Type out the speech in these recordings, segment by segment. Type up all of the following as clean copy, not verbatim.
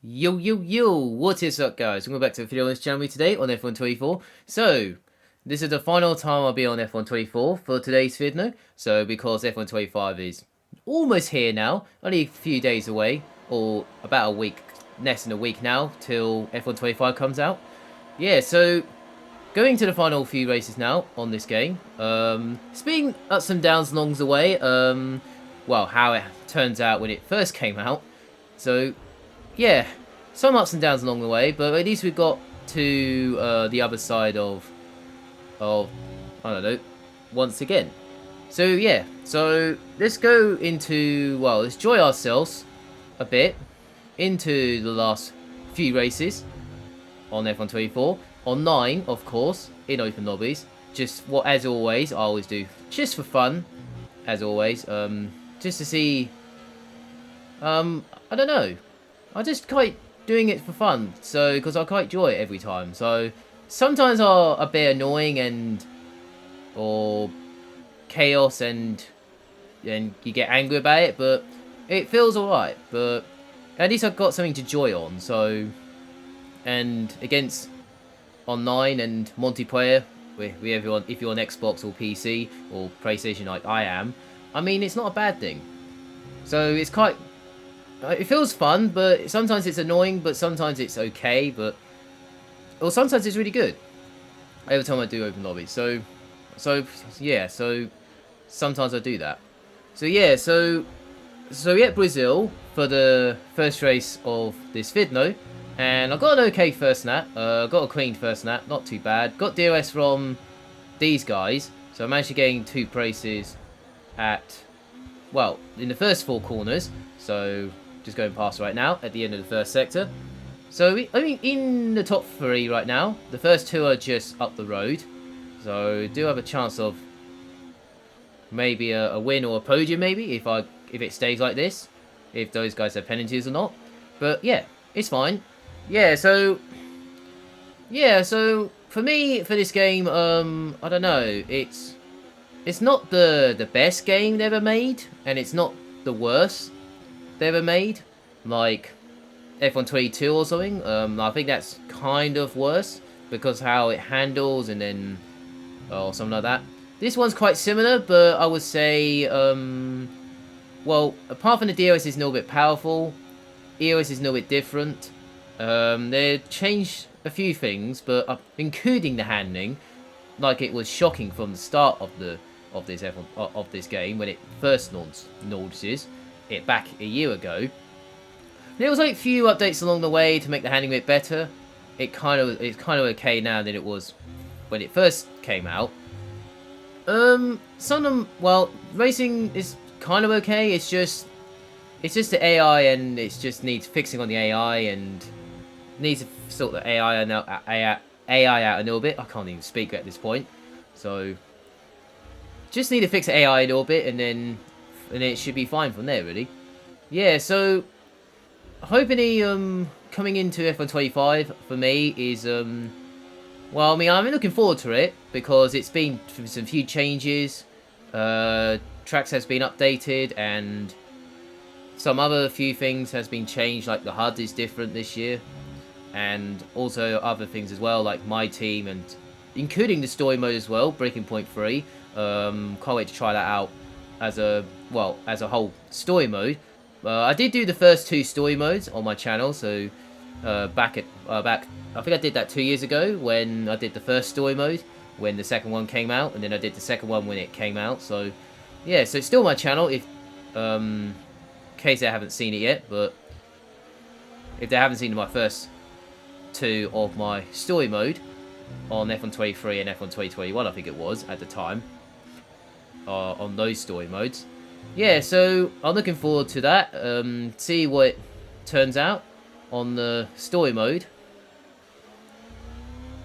Yo, yo, yo, what is up guys? Welcome back to the video on this channel today on F124. So, this is the final time I'll be on F124 for today's video. So, because F125 is almost here now, only a few days away, or about a week, less than a week now, till F125 comes out. Yeah, so, going to the final few races now on this game. It's been ups and downs along the way, well, how it turns out when it first came out. So, yeah, some ups and downs along the way, but at least we've got to the other side of I don't know, once again. So yeah, so let's go into, well, let's enjoy ourselves a bit into the last few races on F124. On 9, of course, in open lobbies. Just what, as always, I always do, just for fun, as always. Just to see, I don't know. I just quite doing it for fun, so because I quite enjoy it every time. So sometimes are a bit annoying or chaos and you get angry about it, but it feels alright. But at least I've got something to enjoy on. So, and against online and multiplayer with everyone, if you're on Xbox or PC or PlayStation like I am, I mean it's not a bad thing. So it's quite. It feels fun, but sometimes it's annoying, but sometimes it's okay, or sometimes it's really good. Every time I do open lobbies, so yeah, so sometimes I do that. So yeah, so yeah, Brazil for the first race of this video, and I got an okay first lap. Got a clean first lap, not too bad. Got DOS from these guys, so I managed to gain 2 places at, well, in the first 4 corners. So just going past right now at the end of the first sector. So I mean, in the top 3 right now, the first 2 are just up the road, so do have a chance of maybe a win or a podium, maybe if it stays like this, if those guys have penalties or not. But yeah, it's fine. Yeah, so for me, for this game, I don't know, it's not the best game they ever made, and it's not the worst they ever made, like F122 or something. I think that's kind of worse because how it handles and then or something like that. This one's quite similar, but I would say, well, apart from the DOS is a little bit powerful, EOS is a little bit different. They changed a few things, but including the handling, like it was shocking from the start of this game when it first launches it back a year ago. There was like a few updates along the way to make the handling a bit better. It's kind of okay now than it was when it first came out. Some of them, well, racing is kind of okay. It's just the AI, and it just needs fixing on the AI, and needs to sort the AI out a little bit. I can't even speak at this point, so just need to fix the AI a little bit, and then it should be fine from there, really. Yeah, so hoping coming into F125 for me is well, I mean, I'm looking forward to it because it's been some few changes. Tracks has been updated, and some other few things has been changed, like the HUD is different this year, and also other things as well, like my team, and including the story mode as well, Breaking Point 3. Can't wait to try that out as a whole story mode. I did do the first 2 story modes on my channel, so back I think I did that 2 years ago when I did the first story mode when the second one came out, and then I did the second one when it came out. So yeah, so it's still my channel if in case they haven't seen it yet, but if they haven't seen my first 2 of my story mode on F123 and F121, I think it was at the time, on those story modes. Yeah, so I'm looking forward to that. See what it turns out on the story mode,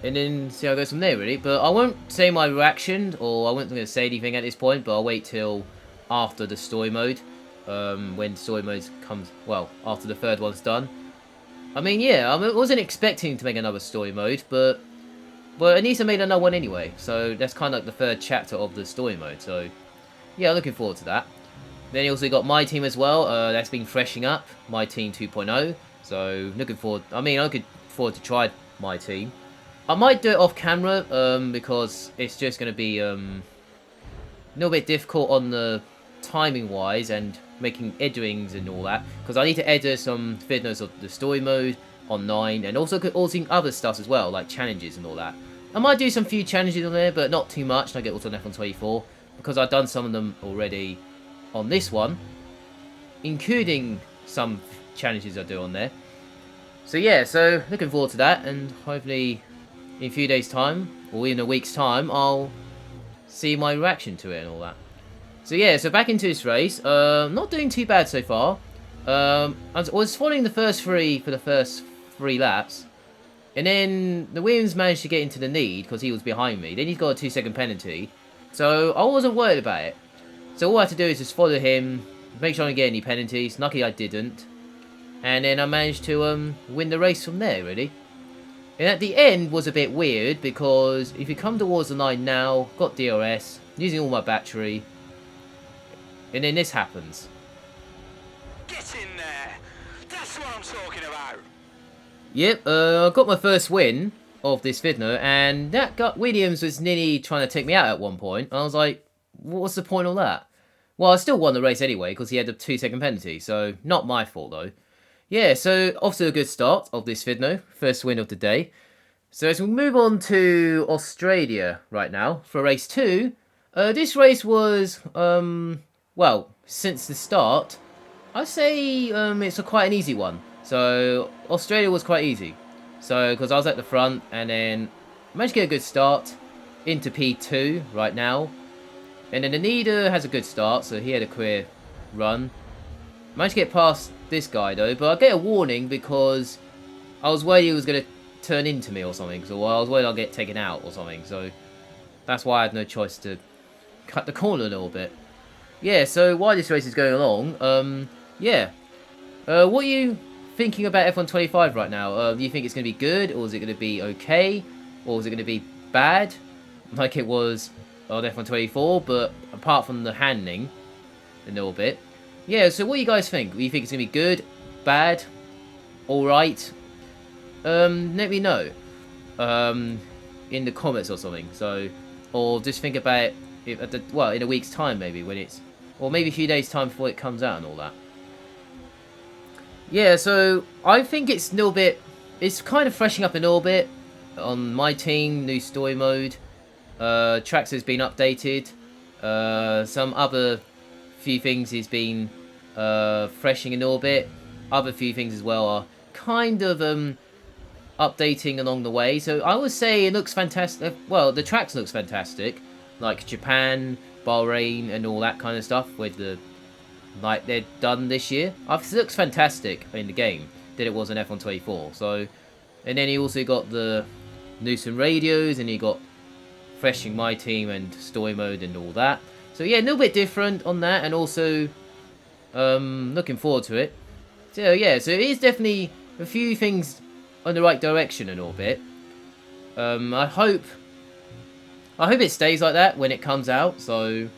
and then see how it goes from there, really. But I won't say my reaction, or I wasn't going to say anything at this point, but I'll wait till after the story mode, when story mode comes, well, after the 3rd one's done. I mean, yeah, I wasn't expecting to make another story mode, but at least I made another one anyway, so that's kind of like the 3rd chapter of the story mode, so yeah, looking forward to that. Then you also got my team as well, that's been freshening up, my team 2.0. So looking forward. I mean, I could afford to try my team. I might do it off camera because it's just going to be a little bit difficult on the timing wise and making editings and all that, because I need to edit some videos of the story mode on 9 and also other stuff as well, like challenges and all that. I might do some few challenges on there, but not too much, and I get also on F124 because I've done some of them already on this one, including some challenges I do on there. So yeah, so looking forward to that, and hopefully in a few days time, or in a week's time, I'll see my reaction to it and all that. So yeah, so back into this race. Not doing too bad so far. I was following the first three for the first 3 laps. And then the Williams managed to get into the lead because he was behind me. Then he's got a 2-second penalty. So I wasn't worried about it. So all I had to do is just follow him, make sure I didn't get any penalties. Luckily I didn't. And then I managed to win the race from there, really. And at the end was a bit weird because if you come towards the line now, got DRS, using all my battery, and then this happens. Get in there! That's what I'm talking about! Yep, I got my first win of this video, and that guy Williams was nearly trying to take me out at one point. I was like, what's the point of that? Well, I still won the race anyway because he had a 2-second penalty, so not my fault though. Yeah, so off to a good start of this video, first win of the day. So as we move on to Australia right now for race 2, this race was, well, since the start, I'd say it's quite an easy one. So Australia was quite easy. So because I was at the front and then managed to get a good start into P2 right now. And then Anita has a good start, so he had a clear run. Managed to get past this guy though, but I get a warning because I was worried he was going to turn into me or something. So I was worried I'll get taken out or something. So that's why I had no choice to cut the corner a little bit. Yeah, so while this race is going along, yeah. What are you thinking about F125 right now? Do you think it's going to be good, or is it going to be okay, or is it going to be bad, like it was on F124, but apart from the handling a little bit? Yeah, so what do you guys think? Do you think it's going to be good, bad, alright? Let me know in the comments or something. So, or just think about it at the, well, in a week's time maybe, when it's, or maybe a few days time before it comes out and all that. Yeah, so I think it's a little bit, it's kind of freshening up a little bit on my team, new story mode. Tracks has been updated. Some other few things has been freshening a little bit. Other few things as well are kind of updating along the way. So I would say it looks fantastic. Well, the tracks looks fantastic, like Japan, Bahrain, and all that kind of stuff with the like they're done this year. It looks fantastic in the game that it was an F124. So, and then he also got the Newsom radios, and he got freshening my team and story mode and all that. So yeah, a little bit different on that, and also looking forward to it. So yeah, so it is definitely a few things on the right direction a little bit. I hope it stays like that when it comes out. So,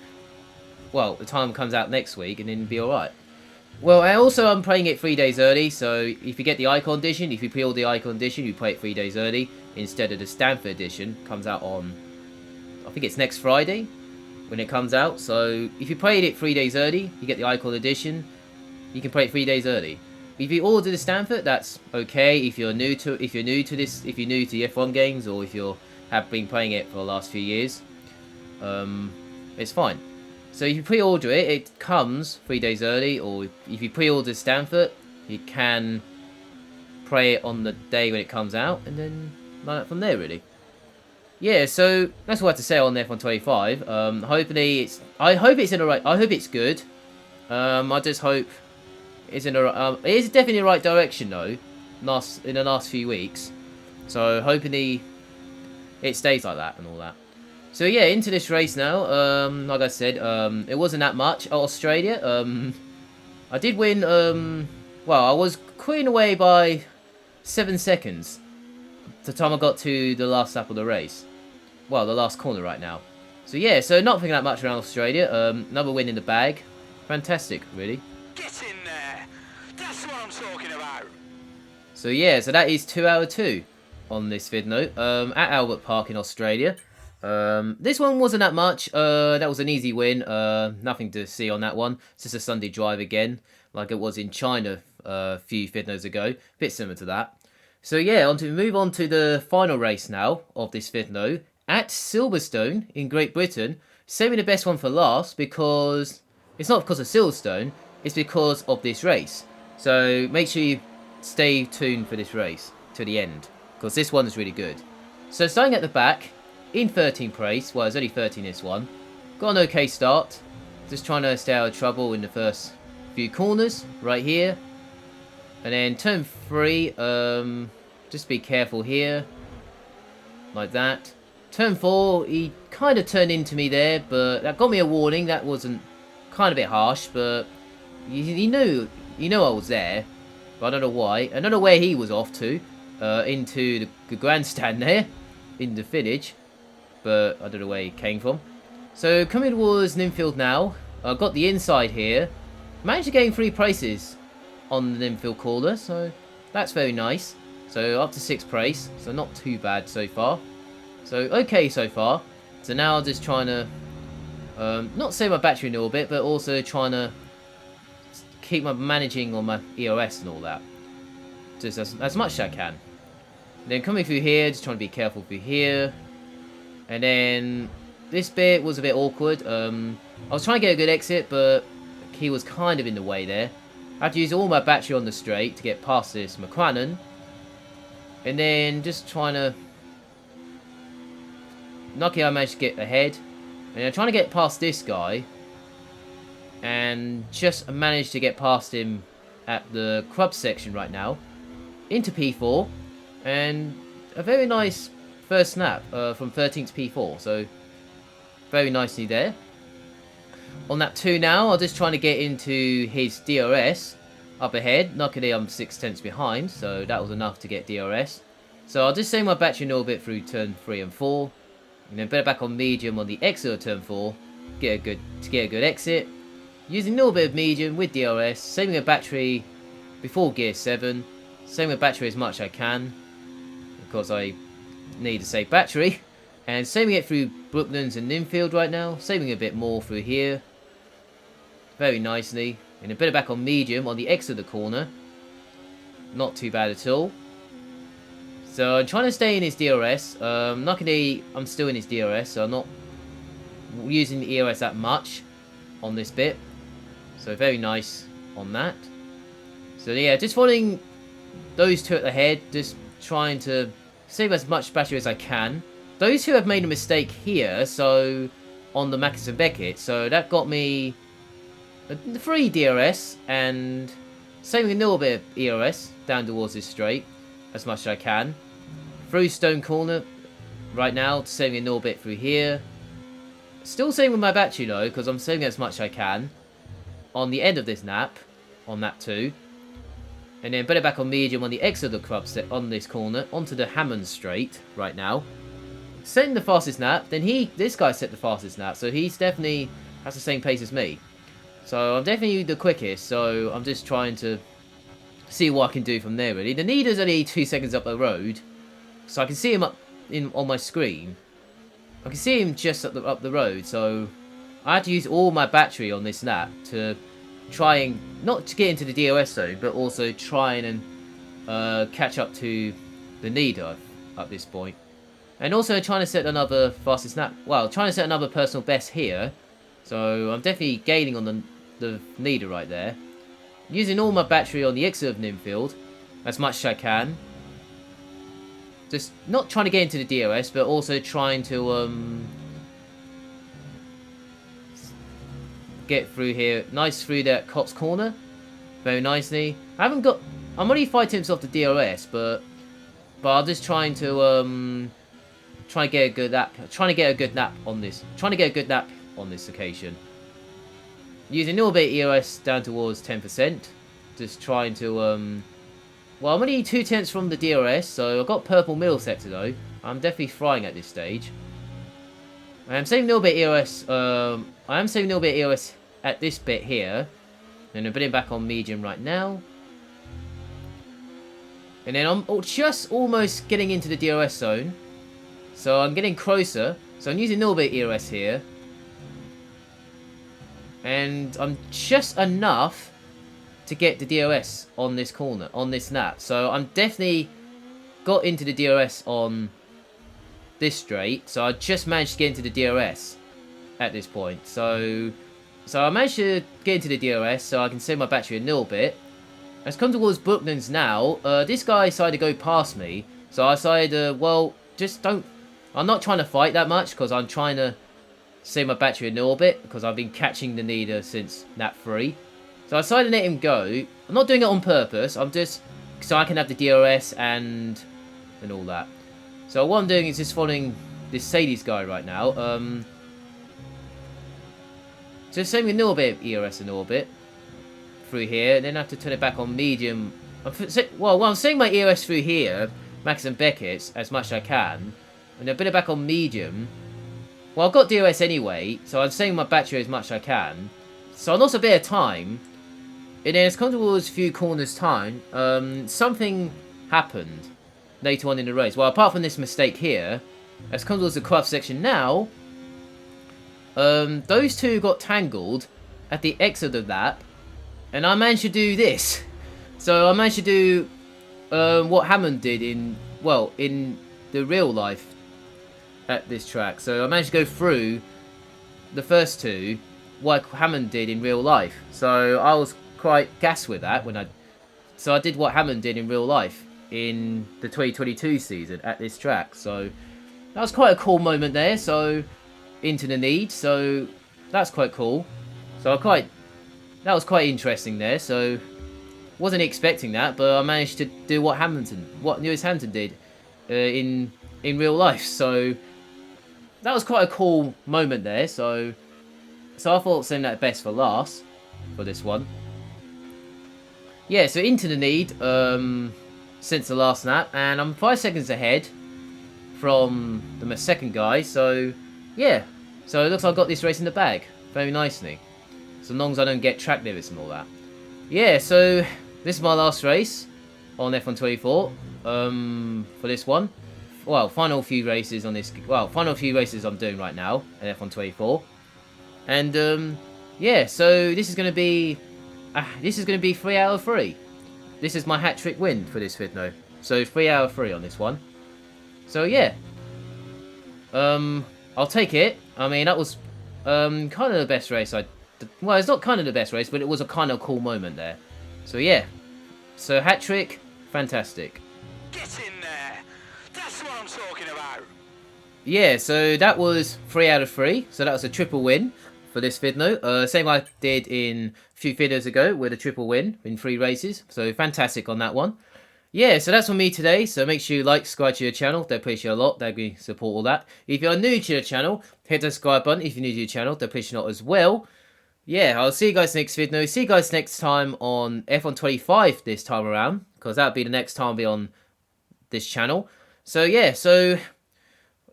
well, the time comes out next week, and then it'll be alright. Well, and also I'm playing it 3 days early, so if you get the Icon Edition, if you pre-order the Icon Edition, you play it 3 days early, instead of the Stanford Edition, comes out on, I think it's next Friday, when it comes out. So, if you played it 3 days early, you get the Icon Edition, you can play it 3 days early. If you order the Stanford, that's okay. If you're new to the F1 games, or if you have been playing it for the last few years, it's fine. So if you pre-order it, it comes 3 days early, or if you pre-order Stanford, you can play it on the day when it comes out, and then run it from there, really. Yeah, so that's what I have to say on F125. Hopefully I hope it's good. I just hope it's in it is definitely the right direction though. In the last few weeks, so hopefully it stays like that and all that. So yeah, into this race now. Like I said, it wasn't that much. Australia. I did win. Well, I was clearing away by 7 seconds. The time I got to the last lap of the race. Well, the last corner right now. So yeah, so not thinking that much around Australia. Another win in the bag. Fantastic, really. Get in there! That's what I'm talking about! So yeah, so that is 2 out of 2 on this vid note. At Albert Park in Australia. This one wasn't that much. That was an easy win. Nothing to see on that one. It's just a Sunday drive again, like it was in China a few vid notes ago. Bit similar to that. So yeah, move on to the final race now of this vid note at Silverstone in Great Britain. Saving the best one for last because it's not because of Silverstone. It's because of this race. So make sure you stay tuned for this race to the end, because this one is really good. So starting at the back, in 13th place, well it's only 13 this one, got an okay start, just trying to stay out of trouble in the first few corners, right here. And then turn 3, just be careful here, like that. Turn 4, he kind of turned into me there, but that got me a warning, that wasn't, kind of a bit harsh, but he knew I was there. But I don't know why. I don't know where he was off to. Into the grandstand there. In the village. But I don't know where he came from. So coming towards Ninfield now. I've got the inside here. Managed to gain 3 places on the Ninfield corner. So that's very nice. So up to 6th place. So not too bad so far. So okay so far. So now I'm just trying to not save my battery in a little bit. But also trying to keep my managing on my EOS and all that. Just as much as I can. And then coming through here, just trying to be careful through here. And then this bit was a bit awkward. I was trying to get a good exit, but he was kind of in the way there. I had to use all my battery on the straight to get past this McLaren. And then just trying to... Luckily I managed to get ahead. And I'm trying to get past this guy. And just managed to get past him at the club section right now. Into P4. And a very nice first snap from 13th to P4. So, very nicely there. On lap 2 now, I'm just trying to get into his DRS up ahead. Luckily, I'm 6/10 behind, so that was enough to get DRS. So, I'll just save my battery a little bit through turn 3 and 4. And then better back on medium on the exit of turn 4. Get a good exit. Using a little bit of medium with DRS. Saving a battery before gear 7. Saving a battery as much as I can, because I need to save battery. And saving it through Brooklands and Ninfield right now. Saving a bit more through here. Very nicely. And a bit back on medium on the exit of the corner. Not too bad at all. So I'm trying to stay in his DRS. Luckily, I'm still in his DRS, so I'm not using the EOS that much on this bit. So very nice on that. So yeah, just following those two at the head, just trying to save as much battery as I can. Those two have made a mistake here, so on the Mackes and Beckett, so that got me the 3 DRS and saving a little bit of EOS down towards this straight as much as I can. Through Stone Corner right now, saving a little bit through here. Still saving my battery though, because I'm saving as much as I can on the end of this lap, on lap 2. And then better back on medium on the exit of the club set on this corner, onto the Hammond straight right now. Setting the fastest lap, then this guy set the fastest lap, so he's definitely has the same pace as me. So I'm definitely the quickest, so I'm just trying to see what I can do from there really. The leader's only 2 seconds up the road, so I can see him up on my screen. I can see him just up the road, so I had to use all my battery on this lap to try and, not to get into the DOS zone, but also try and catch up to the leader at this point. And also trying to set another fastest lap, well, trying to set another personal best here. So I'm definitely gaining on the leader right there. Using all my battery on the exit of Ninfield as much as I can. Just not trying to get into the DOS, but also trying to get through here. Nice through that Cops corner. Very nicely. I'm only fighting himself the DRS, but I'm just trying to try and get a good lap. Trying to get a good lap on this. Trying to get a good lap on this occasion. Using a little bit of EOS down towards 10%. Just trying to well, I'm only 2/10 from the DRS, so I've got purple middle sector though. I'm definitely flying at this stage. I am saving a little bit EOS. I am saving a little bit EOS at this bit here, and I'm putting back on medium right now. And then I'm just almost getting into the DRS zone. So I'm getting closer. So I'm using a little bit of ERS here. And I'm just enough to get the DRS on this corner, on this lap. So I'm definitely got into the DRS on this straight. So I just managed to get into the DRS at this point. So I managed to get into the DRS so I can save my battery a little bit. Let's come towards Brooklands now. This guy decided to go past me. So I decided, well, just don't... I'm not trying to fight that much because I'm trying to save my battery a little bit because I've been catching the leader since lap 3. So I decided to let him go. I'm not doing it on purpose. I'm just... so I can have the DRS and all that. So what I'm doing is just following this Sadie's guy right now. Just saving a little bit of ERS a little bit through here, and then I have to turn it back on medium. Well, I'm saving my ERS through here, Max and Beckett's, as much as I can, and then put it back on medium. Well, I've got DRS anyway, so I'm saving my battery as much as I can. So I lost a bit of time, and then it's come towards a few corners time. Something happened later on in the race. Well, apart from this mistake here, it's come towards the cut-off section now. Those two got tangled at the exit of the lap, and I managed to do this. So I managed to do what Hammond did in the real life at this track. So I managed to go through the first two, what Hammond did in real life. So I was quite gassed with that so I did what Hammond did in real life in the 2022 season at this track. So that was quite a cool moment there. So into the lead, so that's quite cool. So that was quite interesting there. So wasn't expecting that, but I managed to do what Lewis Hamilton did in real life. So that was quite a cool moment there. So I thought saving that best for last for this one. Yeah, so into the lead since the last lap, and I'm 5 seconds ahead from the second guy. So yeah, so it looks like I got this race in the bag very nicely, so long as I don't get track limits and all that. Yeah, so this is my last race on F1 24 for this one. Well, final few races on this. Well, final few races I'm doing right now at F1 24, and yeah, so this is going to be 3 out of 3. This is my hat trick win for this video. So 3 out of 3 on this one. So yeah, I'll take it. I mean, that was kind of the best race well, it's not kind of the best race, but it was a kind of cool moment there. So yeah, so hat trick, fantastic. Get in there. That's what I'm talking about. Yeah, so that was 3 out of 3. So that was a triple win for this video. Same I did in a few videos ago with a triple win in 3 races. So fantastic on that one. Yeah, so that's for me today. So make sure you like, subscribe to the channel. They appreciate a lot. They support all that. If you're new to the channel, hit the subscribe button. If you're new to the channel, they appreciate a lot as well. Yeah, I'll see you guys next video. See you guys next time on F1 25 this time around, because that'll be the next time I'll be on this channel. So yeah, so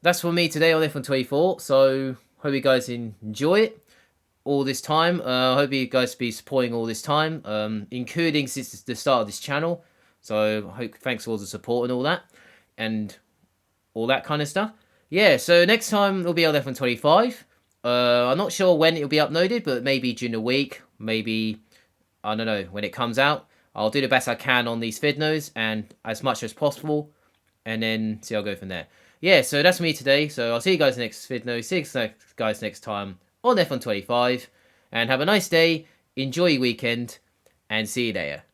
that's for me today on F1 24. So hope you guys enjoy it all this time. I hope you guys be supporting all this time, including since the start of this channel. So I hope, thanks for all the support and all that kind of stuff. Yeah, so next time it'll be on F1 25. I'm not sure when it'll be uploaded, but maybe during the week, maybe, I don't know, when it comes out. I'll do the best I can on these videos and as much as possible, and then see how I go from there. Yeah, so that's me today. So I'll see you guys next video. See you guys next time on F1 25, and have a nice day. Enjoy your weekend, and see you there.